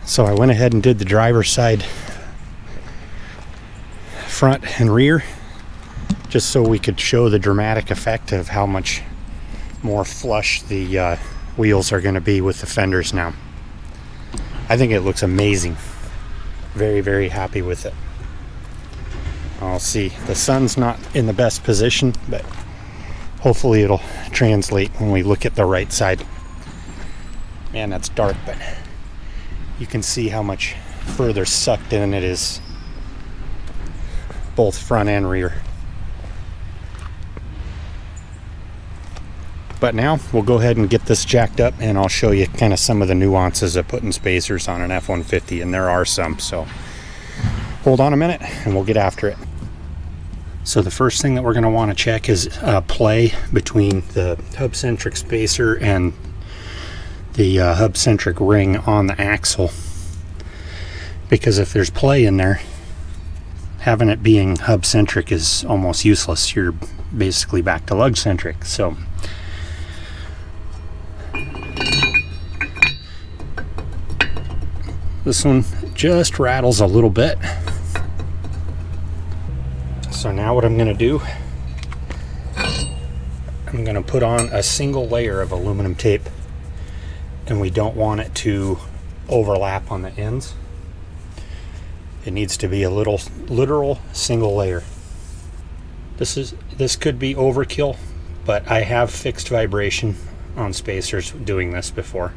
So I went ahead and did the driver's side front and rear, just so we could show the dramatic effect of how much more flush the wheels are going to be with the fenders now. I think it looks amazing. Very, very happy with it. I'll see. The sun's not in the best position, but hopefully it'll translate when we look at the right side. Man, that's dark, but you can see how much further sucked in it is, both front and rear. But now we'll go ahead and get this jacked up, and I'll show you kind of some of the nuances of putting spacers on an F-150, and there are some, so hold on a minute and we'll get after it. So the first thing that we're going to want to check is play between the hub-centric spacer and the hub-centric ring on the axle, because if there's play in there, having it being hub-centric is almost useless. You're basically back to lug-centric. So this one just rattles a little bit. So now what I'm going to do, I'm going to put on a single layer of aluminum tape, and we don't want it to overlap on the ends. It needs to be a literal single layer. This could be overkill, but I have fixed vibration on spacers doing this before.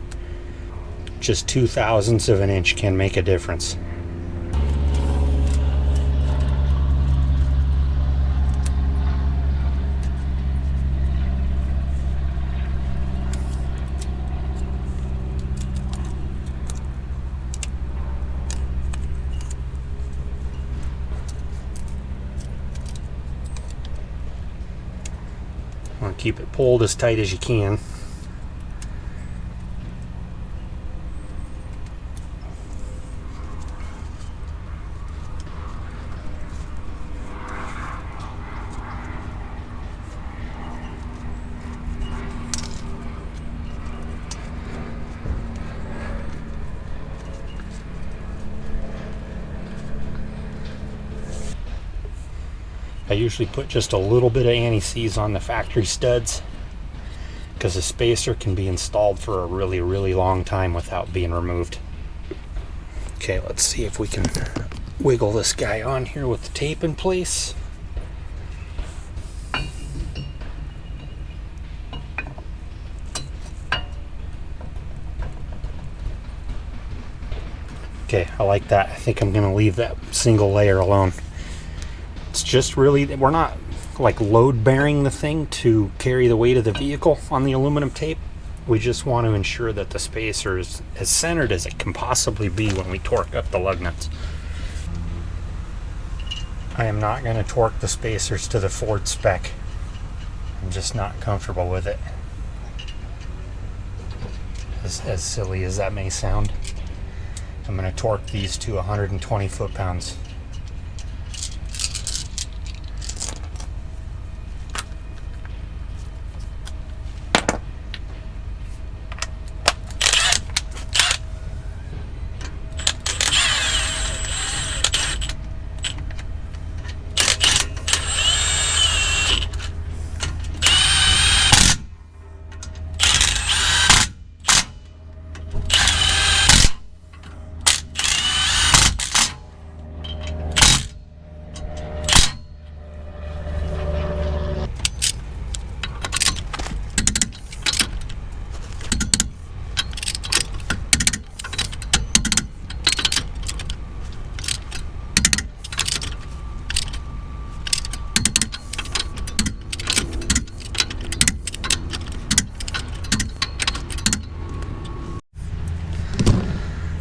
Just 0.002 of an inch can make a difference. Want to keep it pulled as tight as you can. I usually put just a little bit of anti-seize on the factory studs, because the spacer can be installed for a really, really long time without being removed. Okay, let's see if we can wiggle this guy on here with the tape in place. Okay, I like that. I think I'm going to leave that single layer alone. It's just really, we're not like load bearing the thing to carry the weight of the vehicle on the aluminum tape. We just want to ensure that the spacer is as centered as it can possibly be when we torque up the lug nuts. I am not going to torque the spacers to the Ford spec. I'm just not comfortable with it. As silly as that may sound. I'm going to torque these to 120 foot-pounds.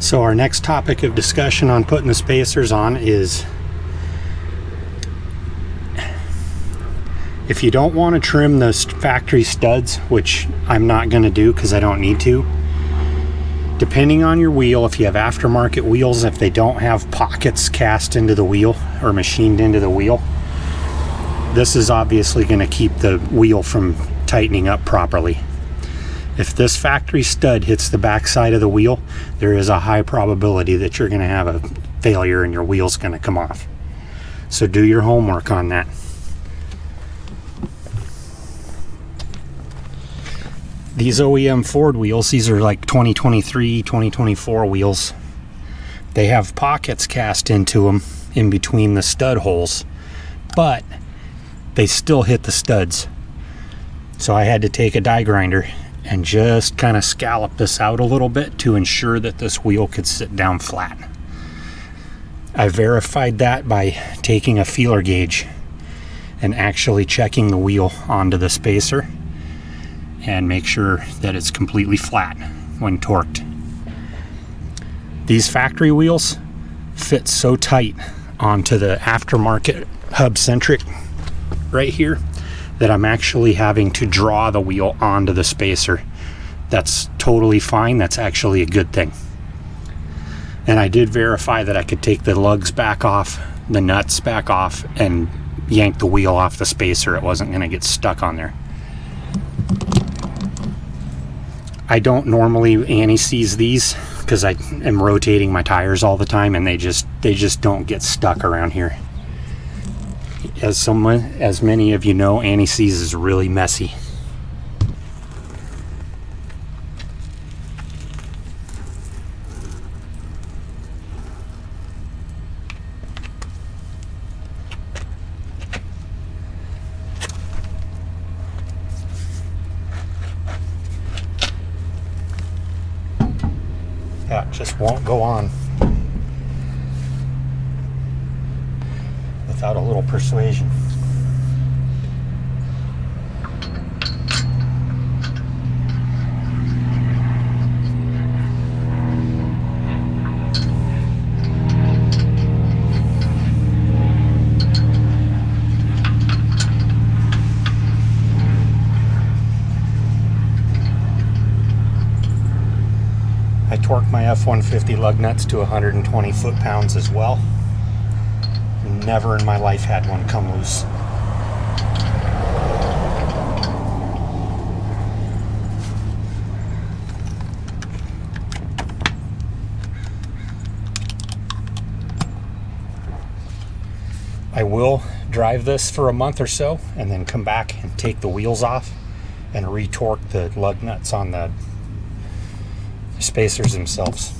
So our next topic of discussion on putting the spacers on is, if you don't want to trim those factory studs, which I'm not going to do because I don't need to, depending on your wheel, if you have aftermarket wheels, if they don't have pockets cast into the wheel or machined into the wheel, this is obviously going to keep the wheel from tightening up properly. If this factory stud hits the back side of the wheel, there is a high probability that you're going to have a failure and your wheel's going to come off. So do your homework on that. These OEM Ford wheels, these are like 2023, 2024 wheels. They have pockets cast into them in between the stud holes, but they still hit the studs. So I had to take a die grinder and just kind of scallop this out a little bit to ensure that this wheel could sit down flat. I verified that by taking a feeler gauge and actually checking the wheel onto the spacer and make sure that it's completely flat when torqued. These factory wheels fit so tight onto the aftermarket hub centric right here that I'm actually having to draw the wheel onto the spacer. That's totally fine. That's actually a good thing. And I did verify that I could take the lugs back off, the nuts back off, and yank the wheel off the spacer. It wasn't going to get stuck on there. I don't normally anti-seize these because I am rotating my tires all the time, and they just don't get stuck around here. As many of you know, anti-seize is really messy. That just won't go on without a little persuasion. I torqued my F150 lug nuts to 120 foot-pounds as well. Never in my life had one come loose. I will drive this for a month or so and then come back and take the wheels off and re-torque the lug nuts on the spacers themselves.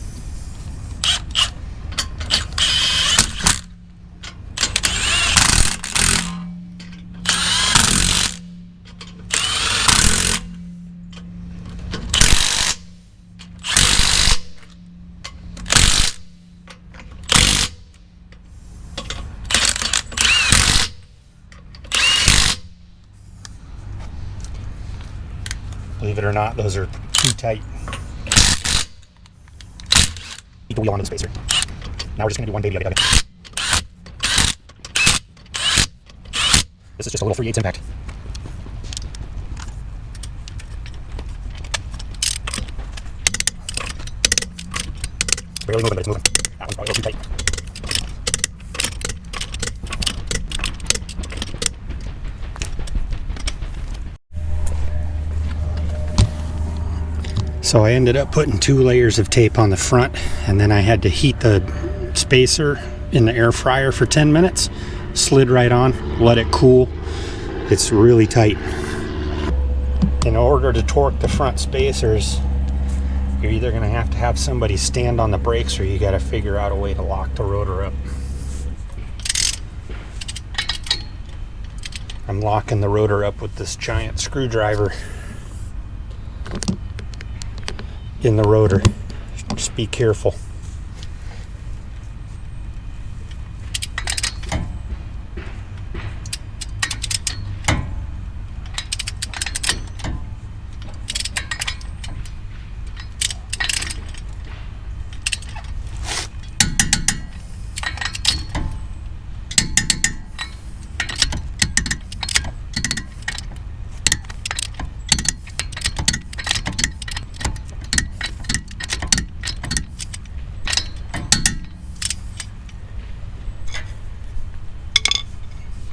Believe it or not, those are too tight. Keep the wheel onto the spacer. Now we're just going to do one baby of it. This is just a little 3/8 impact. Barely moving, but it's moving. That one's probably a little too tight. So I ended up putting 2 layers of tape on the front, and then I had to heat the spacer in the air fryer for 10 minutes. Slid right on, let it cool. It's really tight. In order to torque the front spacers, you're either going to have somebody stand on the brakes, or you got to figure out a way to lock the rotor up. I'm locking the rotor up with this giant screwdriver in the rotor. Just be careful.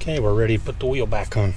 Okay, we're ready to put the wheel back on.